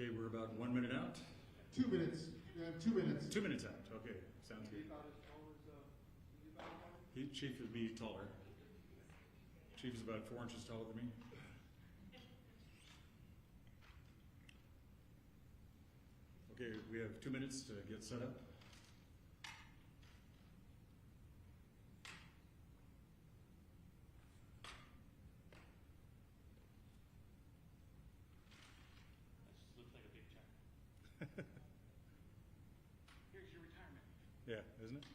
Okay, we're about 1 minute out. 2 minutes. 2 minutes. 2 minutes out. Okay, sounds good. Chief would be taller. Chief is about 4 inches taller than me. Okay, we have 2 minutes to get set up. Here's your retirement. Yeah, isn't it?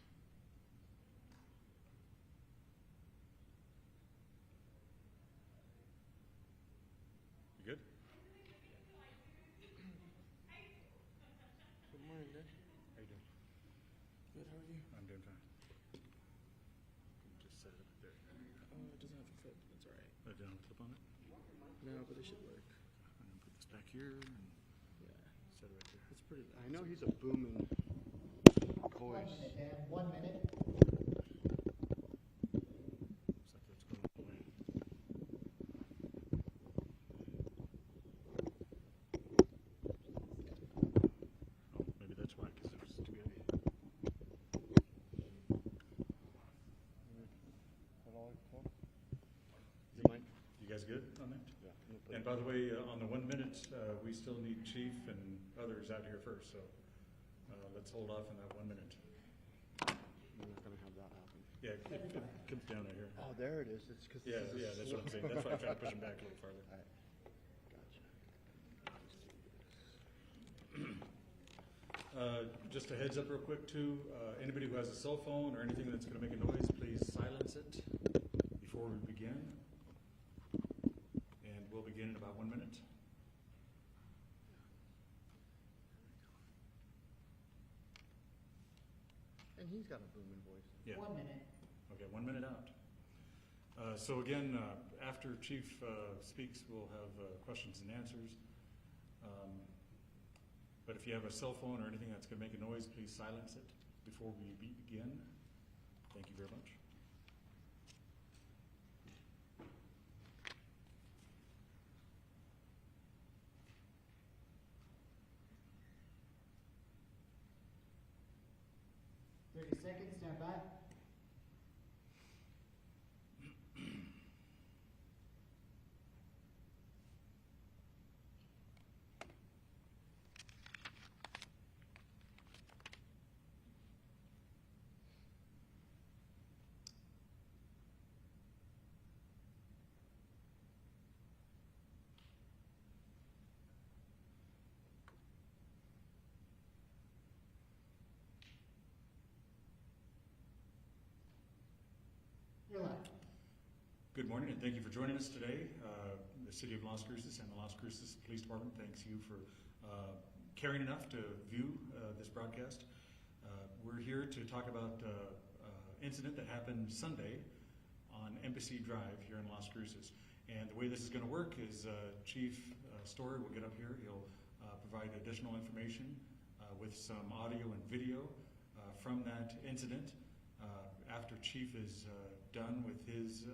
You good? Good morning, Dad. How you doing? Good, how are you? I'm doing fine. Just set it up there. Oh, it doesn't have a flip. That's alright. Don't have a clip on it? No, but it should work. I'm gonna put this back here and Yeah. set it right there. It's pretty loud. I know he's a booming voice. 1 minute, Dan. 1 minute. Looks like that's going away. Oh, maybe that's why, because it was too heavy. You guys good on that? Yeah. And by the way, on the 1 minute, we still need Chief and others out here first, so let's hold off on that 1 minute. We're not going to have that happen. Yeah, it comes down right here. Oh, there it is. It's because Yeah, that's what I'm saying. That's why I'm trying to push him back a little farther. All right. Gotcha. Just a heads up real quick too, anybody who has a cell phone or anything that's going to make a noise, please silence it before we begin. And we'll begin in about 1 minute. And he's got a booming voice. Yeah. 1 minute. Okay, 1 minute out. So again, after Chief speaks, we'll have questions and answers. But if you have a cell phone or anything that's going to make a noise, please silence it before we begin. Thank you very much. Seconds, stand by. You're live. Good morning, and thank you for joining us today. The City of Las Cruces and the Las Cruces Police Department thanks you for caring enough to view this broadcast. We're here to talk about incident that happened Sunday on Embassy Drive here in Las Cruces. And the way this is going to work is Chief Story will get up here. He'll provide additional information with some audio and video from that incident. After Chief is done with his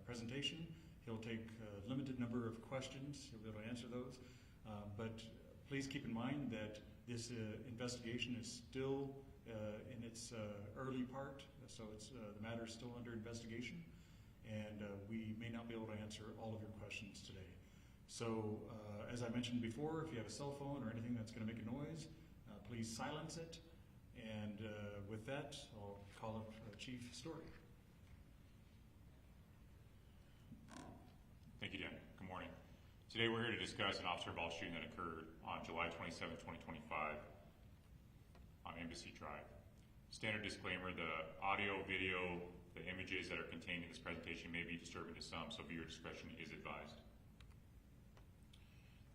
presentation, he'll take a limited number of questions. He'll be able to answer those. But please keep in mind that this investigation is still in its early part, so the matter is still under investigation, and we may not be able to answer all of your questions today. So, as I mentioned before, if you have a cell phone or anything that's going to make a noise, please silence it. And with that, I'll call up Chief Story. Thank you, Dan. Good morning. Today we're here to discuss an officer-involved shooting that occurred on July 27, 2025 on Embassy Drive. Standard disclaimer, the audio, video, the images that are contained in this presentation may be disturbing to some, so viewer discretion is advised.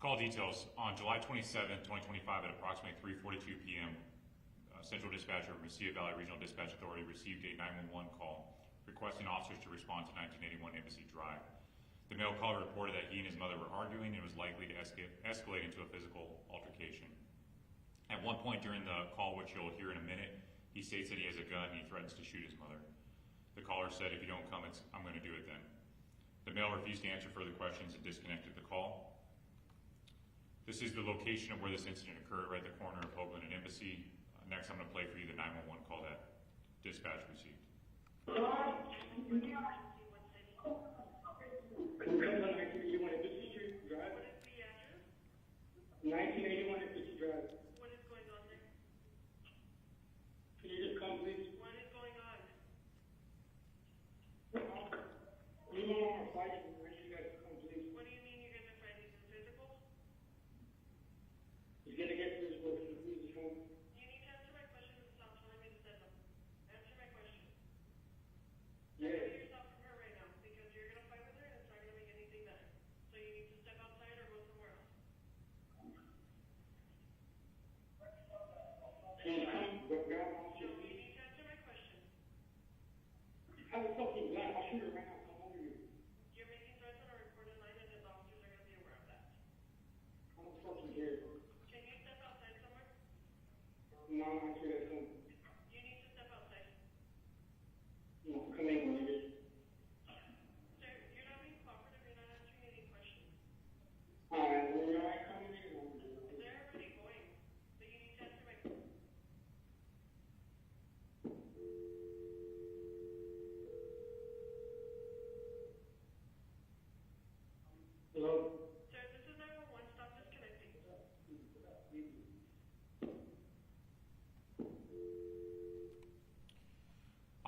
Call details. On July 27, 2025 at approximately 3:42 p.m., Central Dispatcher of Mesilla Valley Regional Dispatch Authority received a 911 call requesting officers to respond to 1981 Embassy Drive. The male caller reported that he and his mother were arguing and was likely to escalate into a physical altercation. At one point during the call, which you'll hear in a minute, he states that he has a gun and he threatens to shoot his mother. The caller said, "If you don't come, I'm going to do it then." The male refused to answer further questions and disconnected the call. This is the location of where this incident occurred, right at the corner of Hoagland and Embassy. Next, I'm going to play for you the 911 call that dispatch received. Cumberland, 1981 Embassy Street Drive. What is the address? 1981 Embassy Drive. What is going on there? Can you just come, please? What is going on? You no longer fighting. I need you guys to come, please. What do you mean you guys are fighting? Is it physical? He's gonna get to his work. Can you please just come? You need to answer my question and stop telling me to step up. Answer my question. Yeah. Separate yourself from her right now because you're going to fight with her and it's not going to make anything better. So you need to step outside or go somewhere else. Can you come? Grab on No, you need to answer my question. Have a fucking gun. I'll shoot her right now. Come over here. You're making threats on a recorded line and the officers are going to be aware of that. I don't fucking care. Can you step outside somewhere? No, I'm not sure that's coming. You need to step outside. No, come in, baby. Sir, you're not being cooperative. You're not answering any questions. Alright, well, you're alright coming in. They're already going. But you need to answer my question. Hello? Sir, this is 911. Stop disconnecting.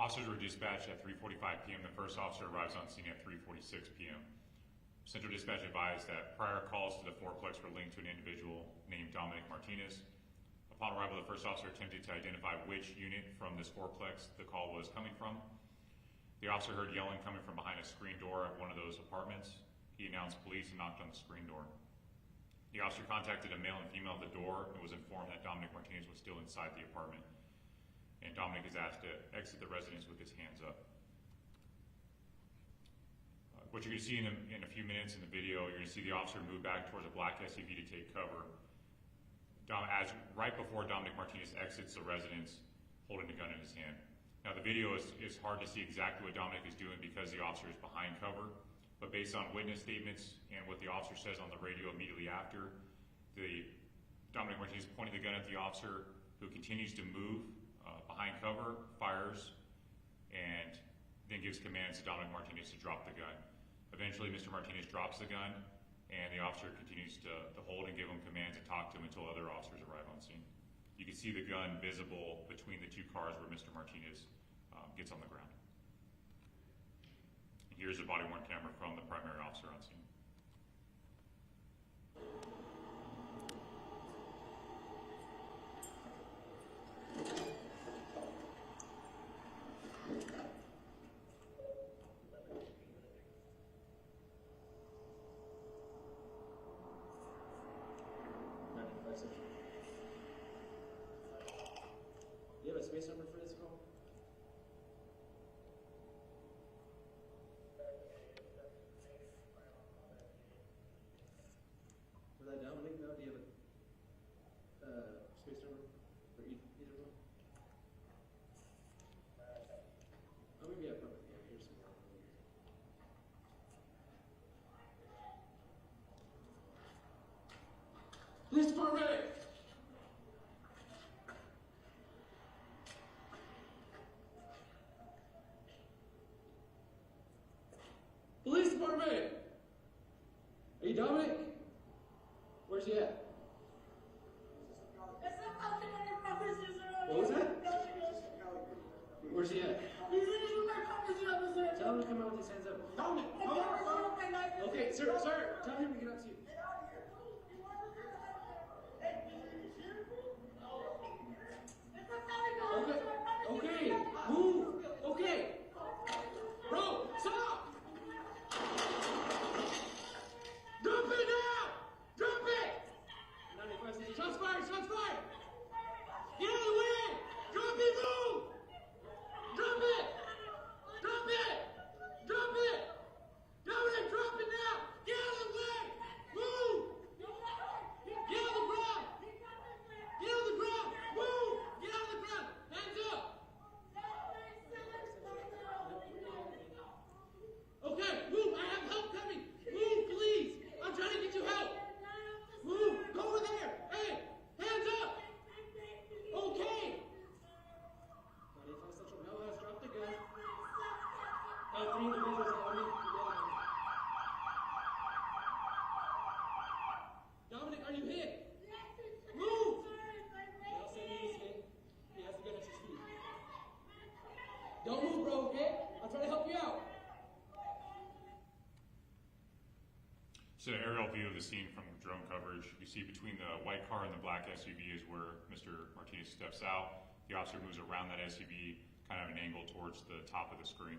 Officers were dispatched at 3:45 p.m. The first officer arrives on scene at 3:46 p.m. Central Dispatch advised that prior calls to the fourplex were linked to an individual named Dominic Martinez. Upon arrival, the first officer attempted to identify which unit from this fourplex the call was coming from. The officer heard yelling coming from behind a screen door at one of those apartments. He announced police and knocked on the screen door. The officer contacted a male and female at the door and was informed that Dominic Martinez was still inside the apartment. And Dominic is asked to exit the residence with his hands up. What you're going to see in a few minutes in the video, you're going to see the officer move back towards a black SUV to take cover. Right before Dominic Martinez exits the residence, holding the gun in his hand. Now the video is hard to see exactly what Dominic is doing because the officer is behind cover, but based on witness statements and what the officer says on the radio immediately after, Dominic Martinez is pointing the gun at the officer, who continues to move behind cover, fires, and then gives commands to Dominic Martinez to drop the gun. Eventually, Mr. Martinez drops the gun, and the officer continues to hold and give him commands and talk to him until other officers arrive on scene. You can see the gun visible between the two cars where Mr. Martinez gets on the ground. And here's a body-worn camera from the primary officer on scene. Do you have a space number for this call? For that Dominic, now, do you have a space number for either one? Oh, maybe I probably, yeah, here's some more. Police department! Police department! Are you Dominic? Where's he at? What was that? Where's he at? Tell him to come out with his hands up. Dominic! Okay, sir, tell him to get out to you. Okay, move! Okay! Bro, stop! Drop it now! Drop it! 95 seconds. Shots fired! Shots fired! Get out of the way! Drop it, move! Drop it! Drop it! Drop it! Dominic, drop it now! Get out of the way! Move! aerial view of the scene from drone coverage. You see between the white car and the black SUV is where Mr. Martinez steps out. The officer moves around that SUV, kind of an angle towards the top of the screen.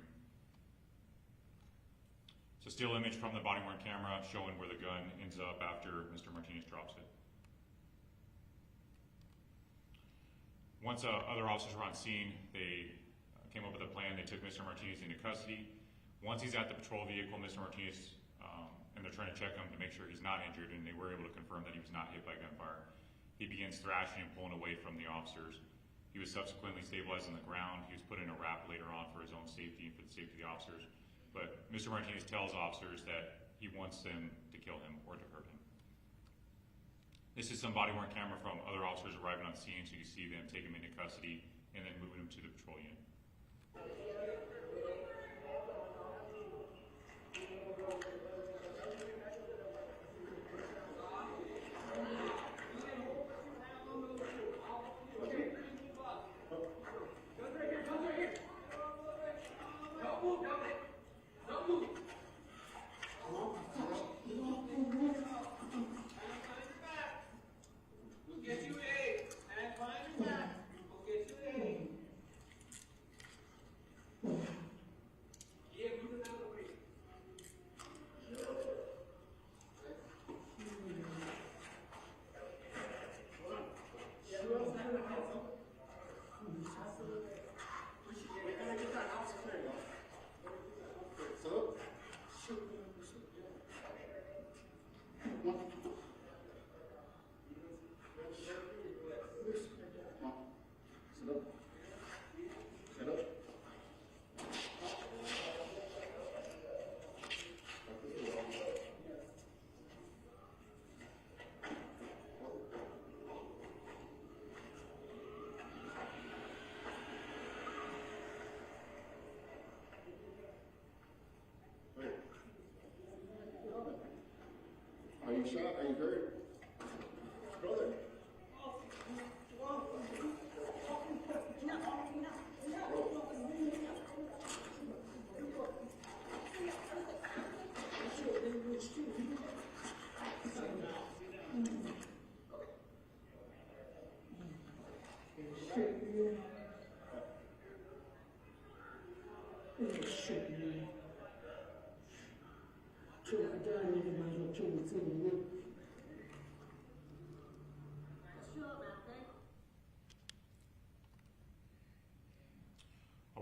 It's a still image from the body-worn camera showing where the gun ends up after Mr. Martinez drops it. Once other officers were on scene, they came up with a plan. They took Mr. Martinez into custody. Once he's at the patrol vehicle, Mr. Martinez, and they're trying to check him to make sure he's not injured, and they were able to confirm that he was not hit by gunfire. He begins thrashing and pulling away from the officers. He was subsequently stabilized on the ground. He was put in a wrap later on for his own safety and for the safety of the officers. But Mr. Martinez tells officers that he wants them to kill him or to hurt him. This is some body-worn camera from other officers arriving on scene, so you see them take him into custody and then moving him to the patrol unit. Are you shot? Are you hurt? Brother.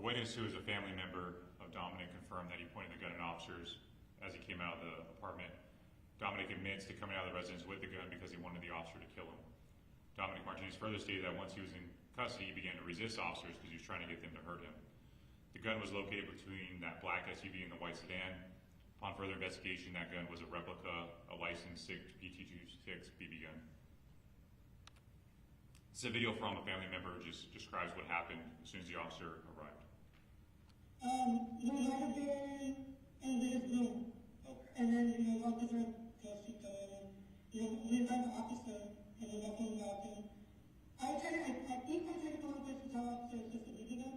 A witness who is a family member of Dominic confirmed that he pointed the gun at officers as he came out of the apartment. Dominic admits to coming out of the residence with the gun because he wanted the officer to kill him. Dominic Martinez further stated that once he was in custody, he began to resist officers because he was trying to get them to hurt him. The gun was located between that black SUV and the white sedan. Upon further investigation, that gun was a replica, a licensed .226 BB gun. This is a video from a family member who just describes what happened as soon as the officer arrived. We had a day in this room, and then the officer goes to we had the officer, and then that's when happened. I think I tried to go to this officer just a minute ago.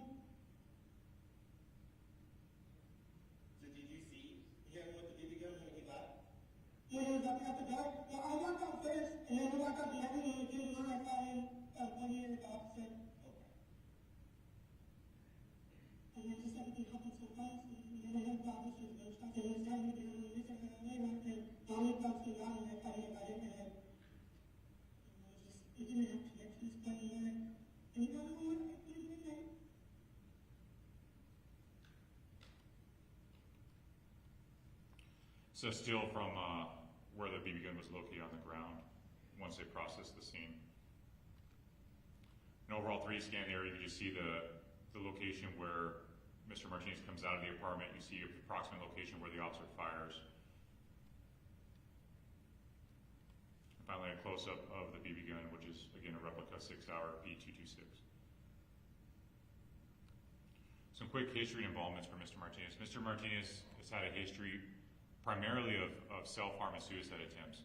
So did you see him with the BB gun when he left? When he was up at the door, well, I walked out first, and then he walked out behind me, and he came on, I saw him pointing at the officer. And then just everything happened so fast, and then I heard the officer go stop, and he was telling me to go this and that, and Dominic comes to around, and I thought I hit my head. You didn't have to get to this point yet. And you don't know what to do with it. So still from where the BB gun was located on the ground once they processed the scene. An overall 3D scan area, you just see the location where Mr. Martinez comes out of the apartment. You see the approximate location where the officer fires. And finally, a close-up of the BB gun, which is, again, a replica 6-hour P226. Some quick history and involvements for Mr. Martinez. Mr. Martinez has had a history primarily of self-harm and suicide attempts.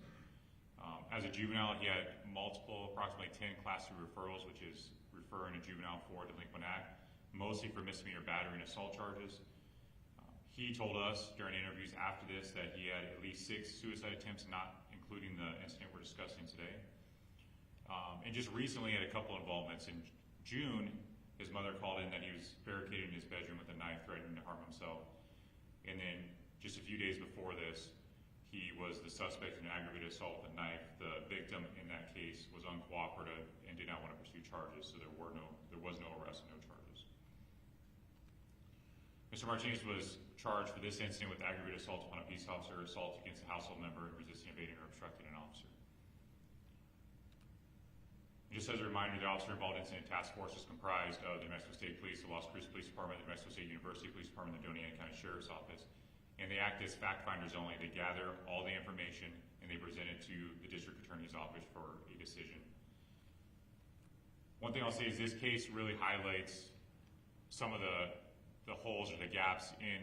As a juvenile, he had multiple, approximately 10 Class 2 referrals, which is referring a juvenile for a delinquent act, mostly for misdemeanor battery and assault charges. He told us during interviews after this that he had at least 6 suicide attempts, not including the incident we're discussing today. And just recently had a couple involvements. In June, his mother called in that he was barricaded in his bedroom with a knife, threatening to harm himself. And then just a few days before this, he was the suspect in an aggravated assault with a knife. The victim in that case was uncooperative and did not want to pursue charges, so there was no arrest and no charges. Mr. Martinez was charged for this incident with aggravated assault upon a peace officer, assault against a household member, and resisting, evading, or obstructing an officer. Just as a reminder, the officer involved incident task force is comprised of the New Mexico State Police, the Las Cruces Police Department, the New Mexico State University Police Department, the Doña Ana County Sheriff's Office. And they act as fact finders only. They gather all the information and they present it to the district attorney's office for a decision. One thing I'll say is this case really highlights some of the holes or the gaps in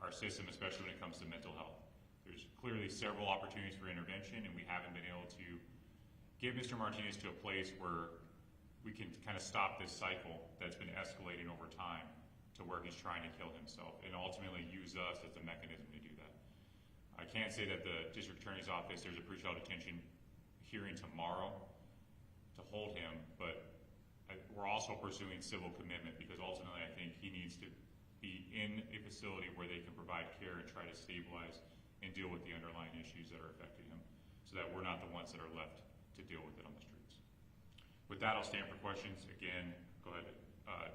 our system, especially when it comes to mental health. There's clearly several opportunities for intervention, and we haven't been able to get Mr. Martinez to a place where we can kind of stop this cycle that's been escalating over time to where he's trying to kill himself and ultimately use us as a mechanism to do that. I can't say that the district attorney's office, there's a pretrial detention hearing tomorrow to hold him, but we're also pursuing civil commitment because ultimately I think he needs to be in a facility where they can provide care and try to stabilize and deal with the underlying issues that are affecting him so that we're not the ones that are left to deal with it on the streets. With that, I'll stand for questions. Again, go ahead.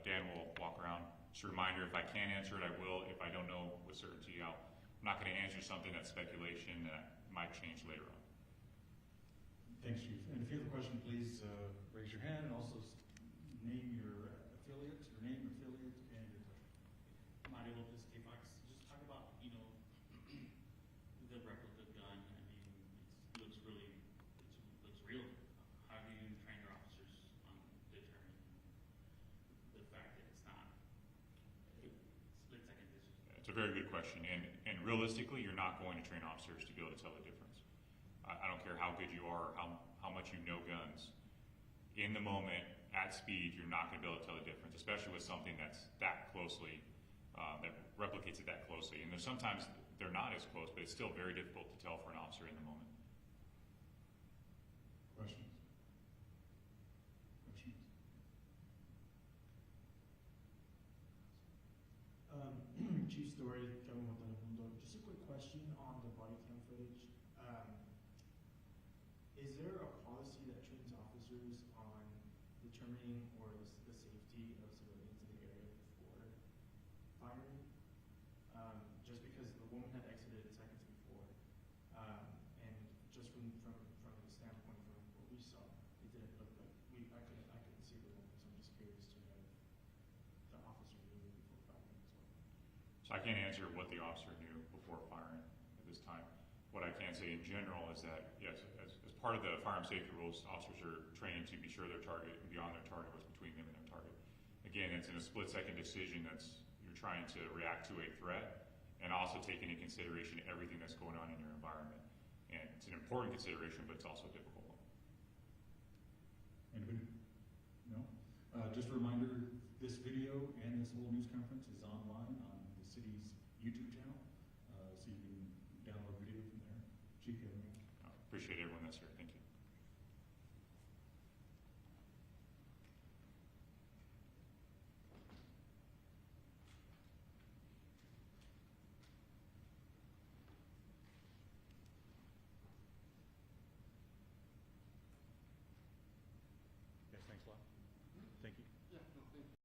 Dan will walk around. Just a reminder, if I can't answer it, I will. If I don't know with certainty, I'm not going to answer something that's speculation that might change later on. Thanks, Chief. And if you have a question, please raise your hand and also name your affiliate, and your question. Mario Lopez K. Fox. Just talk about, the replica gun. I mean, it looks real. How do you train your officers on determining the fact that it's not split-second decision? It's a very good question. And realistically, you're not going to train officers to be able to tell the difference. I don't care how good you are, how much you know guns. In the moment, at speed, you're not going to be able to tell the difference, especially with something that's that closely, that replicates it that closely. And there's sometimes they're not as close, but it's still very difficult to tell for an officer in the moment. Questions? Chief Story, Kevin with Telemundo. Just a quick question on the body cam footage. Is there a policy that trains officers on determining or the safety of civilians in the area before firing? Just because the woman had exited seconds before, and just from the standpoint from what we saw, it didn't look like I couldn't see the woman, so I'm just curious to know if the officer knew before firing as well. So I can't answer what the officer knew before firing at this time. What I can say in general is that, yes, as part of the firearm safety rules, officers are trained to be sure their target and beyond their target was between them and their target. Again, it's in a split-second decision you're trying to react to a threat and also take into consideration everything that's going on in your environment. And it's an important consideration, but it's also a difficult one. Anybody? No? Just a reminder, this video and this whole news conference is online on the city's YouTube channel, so you can download video from there. Chief, you have anything? Appreciate everyone that's here. Thank you. Yes, thanks a lot. Thank you. Yeah, no, thank you.